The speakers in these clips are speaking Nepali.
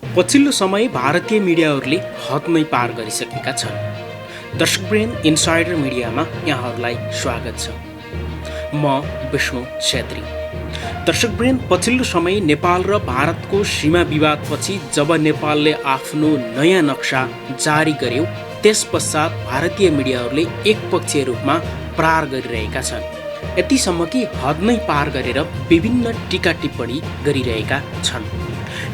पछिल्लो समय भारतीय मिडियाहरूले हद नै पार गरिसकेका छन्। दर्शकवृन्द, इनसाइडर मिडियामा यहाँहरूलाई स्वागत छ। म विष्णु छेत्री। दर्शकवृन्द, पछिल्लो समय नेपाल र भारतको सीमा विवादपछि जब नेपालले आफ्नो नयाँ नक्सा जारी गर्यो, त्यस पश्चात भारतीय मिडियाहरूले एकपक्षीय रूपमा प्रहार गरिरहेका छन्। यतिसम्म कि हद नै पार गरेर विभिन्न टीका टिप्पणी गरिरहेका छन्।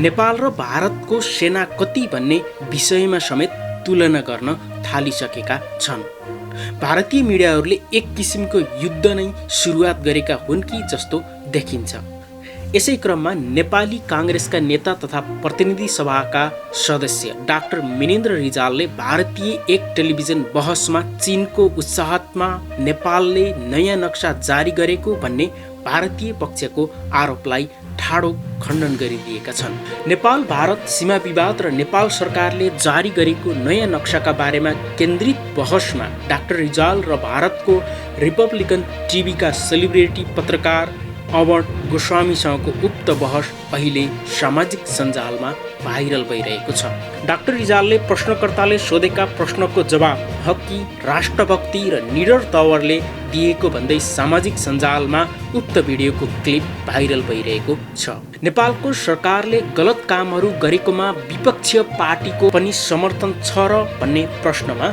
नेपाल र भारतको सेना कति भन्ने विषयमा समेत तुलना गर्न थालिसकेका छन्। भारतीय मिडियाहरूले एक किसिमको युद्ध नै सुरुवात गरेका हुन् कि जस्तो देखिन्छ। यसै क्रममा नेपाली काङ्ग्रेसका नेता तथा प्रतिनिधि सभाका सदस्य डाक्टर मिनेन्द्र रिजालले भारतीय एक टेलिभिजन बहसमा चीनको उत्साहमा नेपालले नयाँ नक्सा जारी गरेको भन्ने भारतीय पक्षको आरोपलाई ठाडो खण्डन गरिदिएका छन्। नेपाल भारत सीमा विवाद र नेपाल सरकारले जारी गरेको नयाँ नक्साका बारेमा केन्द्रित बहसमा डाक्टर रिजाल र भारतको रिपब्लिकन टिभीका सेलिब्रिटी पत्रकार अमर गोस्वामीसँगको उक्त बहस अहिले सामाजिक सञ्जालमा भाइरल भइरहेको छ। डाक्टर रिजालले प्रश्नकर्ताले सोधेका प्रश्नको जवाब हक्की, राष्ट्रभक्ति र निडर तवरले दिएको भन्दै सामाजिक सञ्जालमा उक्त भिडियोको क्लिप भाइरल भइरहेको छ। नेपालको सरकारले गलत कामहरू गरेकोमा विपक्षीय पार्टीको पनि समर्थन छ र भन्ने प्रश्नमा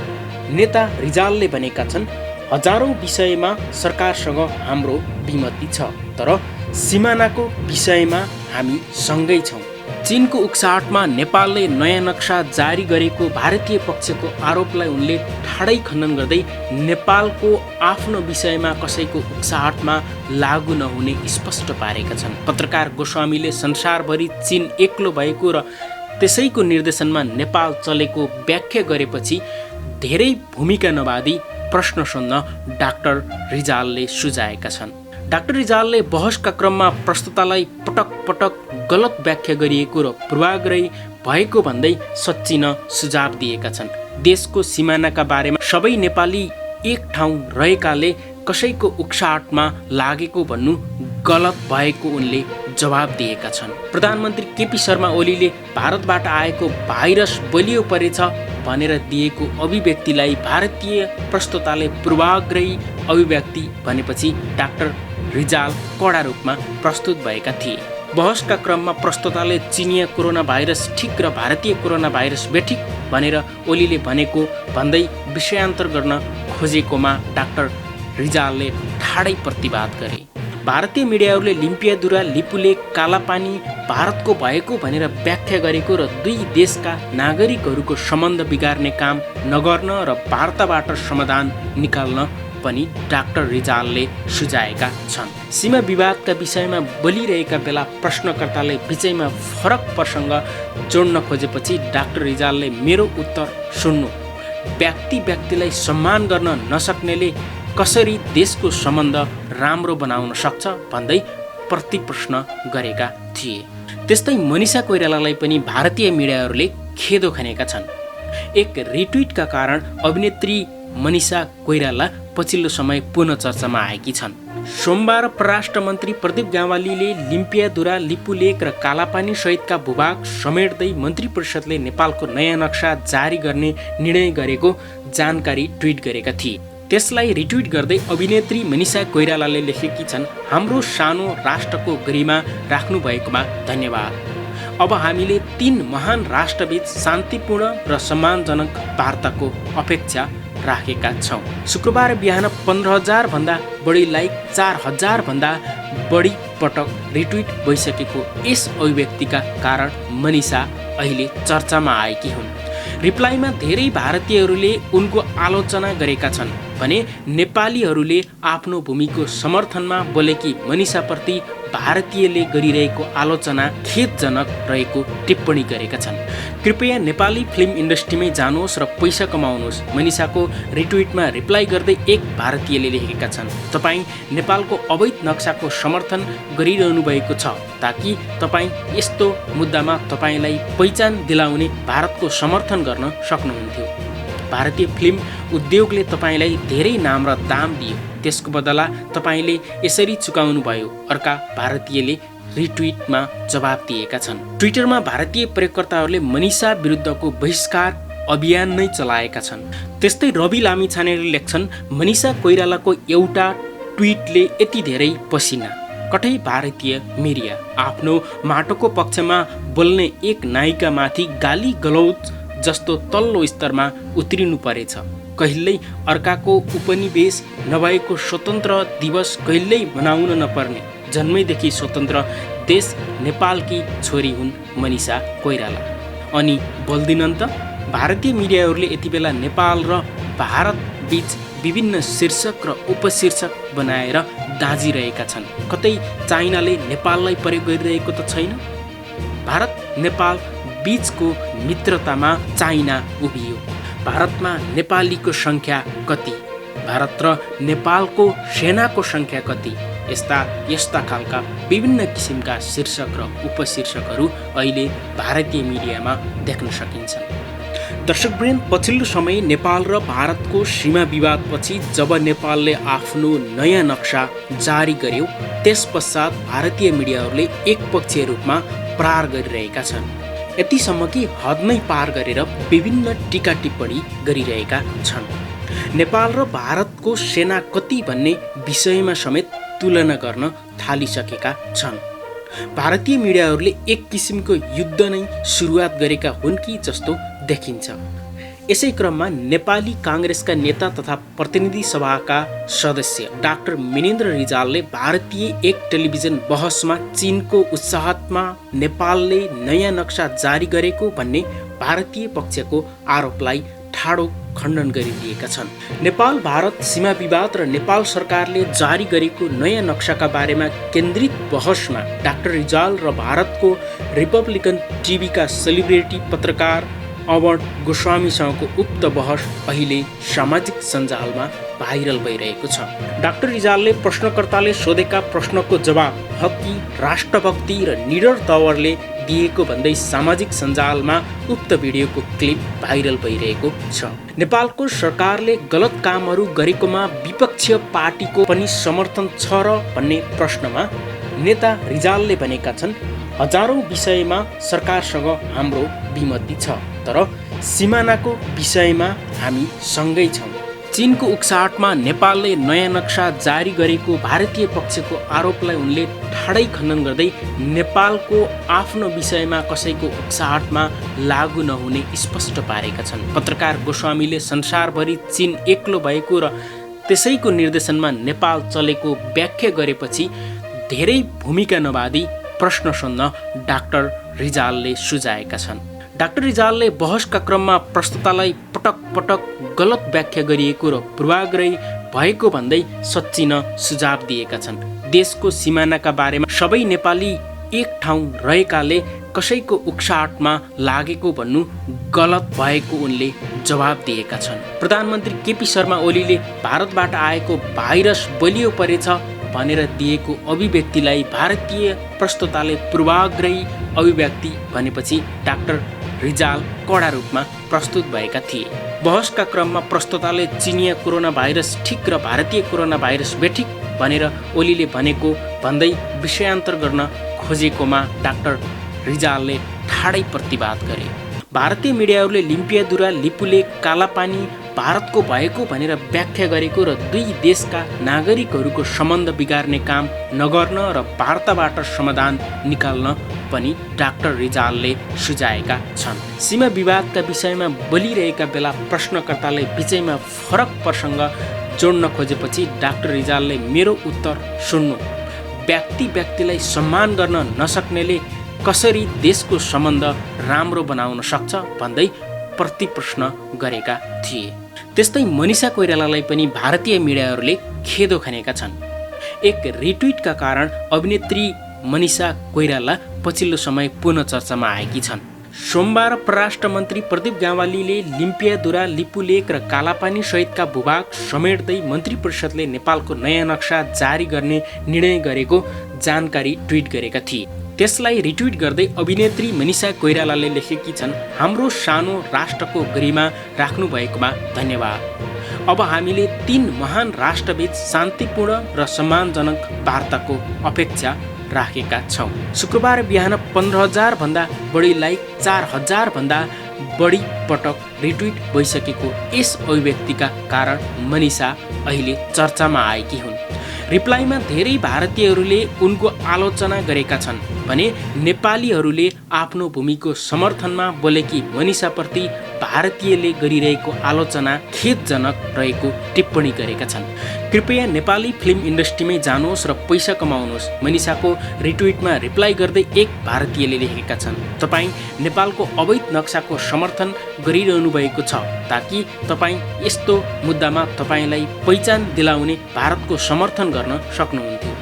नेता रिजालले भनेका छन्, हजारौं विषयमा सरकारसँग हाम्रो विमति छ, तर सिमानाको विषयमा हामी सँगै छौँ। चीनको उक्साहटमा नेपालले नयाँ नक्सा जारी गरेको भारतीय पक्षको आरोपलाई उनले ठाडै खण्डन गर्दै नेपालको आफ्नो विषयमा कसैको उक्साहटमा लागू नहुने स्पष्ट पारेका छन्। पत्रकार गोस्वामीले संसारभरि चीन एक्लो भएको र त्यसैको निर्देशनमा नेपाल चलेको व्याख्या गरेपछि धेरै भूमिका नबादी प्रश्न सोध्न डाक्टर रिजालले सुझाएका छन्। डाक्टर रिजालले बहसका क्रममा प्रस्तुतालाई पटक पटक गलत व्याख्या गरिएको र पूर्वाग्रही भएको भन्दै सच्चिन सुझाव दिएका छन्। देशको सिमानाका बारेमा सबै नेपाली एक ठाउँ रहेकाले कसैको उक्साहटमा लागेको भन्नु गलत भएको उनले जवाब दिएका छन्। प्रधानमन्त्री केपी शर्मा ओलीले भारतबाट आएको भाइरस बलियो परेछ भनेर दिएको अभिव्यक्तिलाई भारतीय प्रस्तुताले पूर्वाग्रही अभिव्यक्ति भनेपछि डाक्टर रिजाल कडा रूपमा प्रस्तुत भएका थिए। बहसका क्रममा प्रस्तुताले चिनिया कोरोना भाइरस ठिक र भारतीय कोरोना भाइरस बेठिक भनेर ओलीले भनेको भन्दै विषयान्तर गर्न खोजेकोमा डाक्टर रिजालले ठाडै प्रतिवाद गरे। भारतीय मिडियाहरूले लिम्पियादुरा लिपुलेक कालापानी भारतको भएको भनेर व्याख्या गरेको र दुई देशका नागरिकहरूको सम्बन्ध बिगार्ने काम नगर्न र वार्ताबाट समाधान निकाल्न पनि डाक्टर रिजालले सुझाएका छन्। सीमा विवादका विषयमा बोलिरहेका बेला प्रश्नकर्ताले विषयमा फरक प्रसङ्ग जोड्न खोजेपछि डाक्टर रिजालले मेरो उत्तर सुन्नु, व्यक्तिलाई सम्मान गर्न नसक्नेले कसरी देशको सम्बन्ध राम्रो बनाउन सक्छ भन्दै प्रतिप्रश्न गरेका थिए। त्यस्तै मनिषा कोइरालालाई पनि भारतीय मिडियाहरूले खेदो खनेका छन्। एक रिट्विटका कारण अभिनेत्री मनिषा कोइराला पछिल्लो समय पुनः चर्चामा आएकी छन्। सोमबार परराष्ट्र मन्त्री प्रदीप ग्यावालीले लिम्पियादुरा लिपुलेक र कालापानी सहितका भूभाग समेट्दै मन्त्री परिषदले नेपालको नयाँ नक्सा जारी गर्ने निर्णय गरेको जानकारी ट्विट गरेका थिए। त्यसलाई रिट्विट गर्दै अभिनेत्री मनिषा कोइरालाले लेखेकी छन्, हाम्रो सानो राष्ट्रको गरिमा राख्नु भएकोमा धन्यवाद। अब हामीले 3 महान राष्ट्रबीच शान्तिपूर्ण र सम्मानजनक वार्ताको अपेक्षा राखेका छौँ। शुक्रबार बिहान 15,000 भन्दा बढी लाइक, 4,000 भन्दा बढी पटक रिट्विट भइसकेको यस अभिव्यक्तिका कारण मनिषा अहिले चर्चामा आएकी हुन्। रिप्लाईमा धेरै भारतीयहरूले उनको आलोचना गरेका छन् भने नेपालीहरूले आफ्नो भूमिको समर्थनमा बोलेकी मनिषाप्रति भारतीयले गरिरहेको आलोचना खेदजनक रहेको टिप्पणी गरेका छन्। कृपया नेपाली फिल्म इन्डस्ट्रीमै जानुहोस् र पैसा कमाउनुहोस्, मनिषाको रिट्विटमा रिप्लाई गर्दै एक भारतीयले लेखेका छन्। तपाईँ नेपालको अवैध नक्साको समर्थन गरिरहनु भएको छ ताकि तपाईँ यस्तो मुद्दामा तपाईँलाई पहिचान दिलाउने भारतको समर्थन गर्न सक्नुहुन्थ्यो। भारतीय फिल्म उद्योगले तपाईँलाई धेरै नाम र दाम दियो, त्यसको बदला तपाईँले यसरी चुकाउनु भयो, अर्का भारतीयले रिट्विटमा जवाब दिएका छन्। ट्विटरमा भारतीय प्रयोगकर्ताहरूले मनिषा विरुद्धको बहिष्कार अभियान नै चलाएका छन्। त्यस्तै रवि लामिछानेले लेख्छन्, मनिषा कोइरालाको एउटा ट्विटले यति धेरै पसिना। कठै भारतीय मिडिया आफ्नो माटोको पक्षमा बोल्ने एक नायिकामाथि गाली गलौज जस्तो तल्लो स्तरमा उत्रिनु परेछ। कहिल्यै अर्काको उपनिवेश नभएको स्वतन्त्र दिवस कहिल्यै मनाउन नपर्ने जन्मैदेखि स्वतन्त्र देश नेपालकी छोरी हुन् मनिषा कोइराला। अनि बोल्दिनन् त। भारतीय मिडियाहरूले यति बेला नेपाल र भारत बीच विभिन्न शीर्षक र उपशीर्षक बनाएर दाँजिरहेका छन्। कतै चाइनाले नेपाललाई प्रयोग गरिरहेको त छैन। भारत नेपाल बीचको मित्रतामा चाइना उभियो। भारतमा नेपालीको सङ्ख्या कति? भारत र नेपालको सेनाको सङ्ख्या कति? यस्ता खालका विभिन्न किसिमका शीर्षक र उपशीर्षकहरू अहिले भारतीय मिडियामा देख्न सकिन्छ। दर्शकवृन्द, पछिल्लो समय नेपाल र भारतको सीमा विवादपछि जब नेपालले आफ्नो नयाँ नक्सा जारी गर्यो, त्यस पश्चात भारतीय मिडियाहरूले एकपक्षीय रूपमा प्रहार गरिरहेका छन्। यतिसम्म कि हद नै पार गरेर विभिन्न टीका टिप्पणी गरिरहेका छन्। नेपाल र भारतको सेना कति भन्ने विषयमा समेत तुलना गर्न थालिसकेका छन्। भारतीय मिडियाहरूले एक किसिमको युद्ध नै सुरुवात गरेका हुन् कि जस्तो देखिन्छ। यसै क्रममा नेपाली काङ्ग्रेसका नेता तथा प्रतिनिधि सभाका सदस्य डाक्टर मिनेन्द्र रिजालले भारतीय एक टेलिभिजन बहसमा चीनको उत्साहमा नेपालले नयाँ नक्सा जारी गरेको भन्ने भारतीय पक्षको आरोपलाई ठाडो खण्डन गरिदिएका छन्। नेपाल भारत सीमा विवाद र नेपाल सरकारले जारी गरेको नयाँ नक्साका बारेमा केन्द्रित बहसमा डाक्टर रिजाल र भारतको रिपब्लिकन टिभीका सेलिब्रिटी पत्रकार अमर गोस्वामीसँगको उक्त बहस अहिले सामाजिक सञ्जालमा भाइरल भइरहेको छ। डाक्टर रिजालले प्रश्नकर्ताले सोधेका प्रश्नको जवाब हकी, राष्ट्रभक्ति र निडर तवरले दिएको भन्दै सामाजिक सञ्जालमा उक्त भिडियोको क्लिप भाइरल भइरहेको छ। नेपालको सरकारले गलत कामहरू गरेकोमा विपक्षीय पार्टीको पनि समर्थन छ र भन्ने प्रश्नमा नेता रिजालले भनेका छन्, हजारौं विषयमा सरकारसँग हाम्रो विमति छ, तर सिमानाको विषयमा हामी सँगै छौँ। चीनको उक्साहटमा नेपालले नयाँ नक्सा जारी गरेको भारतीय पक्षको आरोपलाई उनले ठाडै खण्डन गर्दै नेपालको आफ्नो विषयमा कसैको उक्साहटमा लागू नहुने स्पष्ट पारेका छन्। पत्रकार गोस्वामीले संसारभरि चीन एक्लो भएको र त्यसैको निर्देशनमा नेपाल चलेको व्याख्या गरेपछि धेरै भूमिका नबादी प्रश्न सोध्न डाक्टर रिजालले सुझाएका छन्। डाक्टर रिजालले बहसका क्रममा प्रस्तुतालाई पटक पटक गलत व्याख्या गरिएको र पूर्वाग्रही भएको भन्दै सच्चिन सुझाव दिएका छन्। देशको सिमानाका बारेमा सबै नेपाली एक ठाउँ रहेकाले कसैको उक्साहटमा लागेको भन्नु गलत भएको उनले जवाब दिएका छन्। प्रधानमन्त्री केपी शर्मा ओलीले भारतबाट आएको भाइरस बलियो परेछ भनेर दिएको अभिव्यक्तिलाई भारतीय प्रस्तुताले पूर्वाग्रही अभिव्यक्ति भनेपछि डाक्टर रिजाल कडा रूपमा प्रस्तुत भएका थिए। बहसका क्रममा प्रस्तुताले चिनिया कोरोना भाइरस ठिक र भारतीय कोरोना भाइरस बेठिक भनेर ओलीले भनेको भन्दै विषयान्तर गर्न खोजेकोमा डाक्टर रिजालले ठाडै प्रतिवाद गरे। भारतीय मिडियाहरूले लिम्पियादुरा लिपुले कालापानी भारतको भएको भनेर व्याख्या गरेको र दुई देशका नागरिकहरूको सम्बन्ध बिगार्ने काम नगर्न र वार्ताबाट समाधान निकाल्न पनि डाक्टर रिजालले सुझाएका छन्। सीमा विवादका विषयमा बोलिरहेका बेला प्रश्नकर्ताले बिचैमा फरक प्रसङ्ग जोड्न खोजेपछि डाक्टर रिजालले मेरो उत्तर सुन्नु, व्यक्तिलाई सम्मान गर्न नसक्नेले कसरी देशको सम्बन्ध राम्रो बनाउन सक्छ भन्दै प्रतिप्रश्न गरेका थिए। त्यस्तै मनिषा कोइरालालाई पनि भारतीय मिडियाहरूले खेदो खनेका छन्। एक रिट्विटका कारण अभिनेत्री मनिषा कोइराला पछिल्लो समय पुनः चर्चामा आएकी छन्। सोमबार परराष्ट्र मन्त्री प्रदीप गावालीले लिम्पियादुरा, लिपुलेक र कालापानी सहितका भूभाग समेट्दै मन्त्री परिषदले नेपालको नयाँ नक्सा जारी गर्ने निर्णय गरेको जानकारी ट्विट गरेका थिए। त्यसलाई रिट्विट गर्दै अभिनेत्री मनिषा कोइरालाले लेखेकी छन्, हाम्रो सानो राष्ट्रको गरिमा राख्नु भएकोमा धन्यवाद। अब हामीले 3 महान राष्ट्रबीच शान्तिपूर्ण र सम्मानजनक वार्ताको अपेक्षा राखेका छौँ। शुक्रबार बिहान 15,000 भन्दा बढी लाइक, 4,000 भन्दा बढी पटक रिट्विट भइसकेको यस अभिव्यक्तिका कारण मनिषा अहिले चर्चामा आएकी हुन्। रिप्लाईमा धेरै भारतीयहरूले उनको आलोचना गरेका छन् भने नेपालीहरूले आफ्नो भूमिको समर्थनमा बोलेकी मनिषाप्रति भारतीयले गरिरहेको आलोचना खेदजनक रहेको टिप्पणी गरेका छन्। कृपया नेपाली फिल्म इन्डस्ट्रीमै जानुहोस् र पैसा कमाउनुहोस्, मनिषाको रिट्विटमा रिप्लाई गर्दै एक भारतीयले लेखेका छन्। तपाईँ नेपालको अवैध नक्साको समर्थन गरिरहनु भएको छ ताकि तपाईँ यस्तो मुद्दामा तपाईँलाई पहिचान दिलाउने भारतको समर्थन गर्न सक्नुहुन्थ्यो।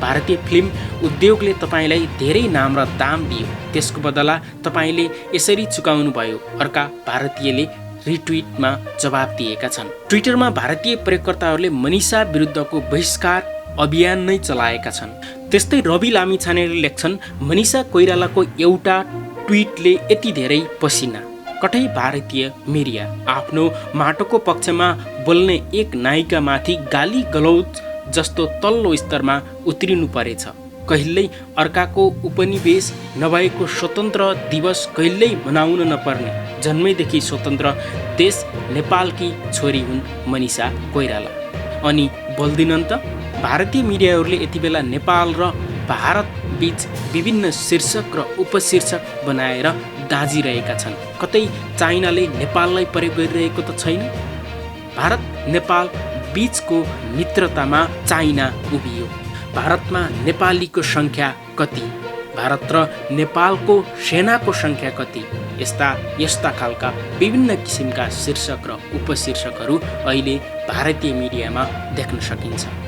भारतीय फिल्म उद्योगले तपाईँलाई धेरै नाम र दाम दियो, त्यसको बदला तपाईँले यसरी चुकाउनु भयो, अर्का भारतीयले रिट्विटमा जवाब दिएका छन्। ट्विटरमा भारतीय प्रयोगकर्ताहरूले मनिषा विरुद्धको बहिष्कार अभियान नै चलाएका छन्। त्यस्तै रवि लामिछानेले लेख्छन्, मनिषा कोइरालाको एउटा ट्विटले यति धेरै पसिना। कठै भारतीय मिडिया आफ्नो माटोको पक्षमा बोल्ने एक नायिकामाथि गाली गलौज जस्तो तल्लो स्तरमा उत्रिनु परेछ। कहिल्यै अर्काको उपनिवेश नभएको स्वतन्त्र दिवस कहिल्यै मनाउन नपर्ने जन्मैदेखि स्वतन्त्र देश नेपालकी छोरी हुन् मनिषा कोइराला। अनि बोल्दिनन् त? भारतीय मिडियाहरूले यति बेला नेपाल र भारत बीच विभिन्न शीर्षक र उपशीर्षक बनाएर दाजिरहेका छन्। कतै चाइनाले नेपाललाई प्रयोग गरिरहेको त छैन? भारत नेपाल बीचको मित्रतामा चाइना उभियो। भारतमा नेपालीको सङ्ख्या कति? भारत र नेपालको सेनाको सङ्ख्या कति? यस्ता खालका विभिन्न किसिमका शीर्षक र उपशीर्षकहरू अहिले भारतीय मिडियामा देख्न सकिन्छ।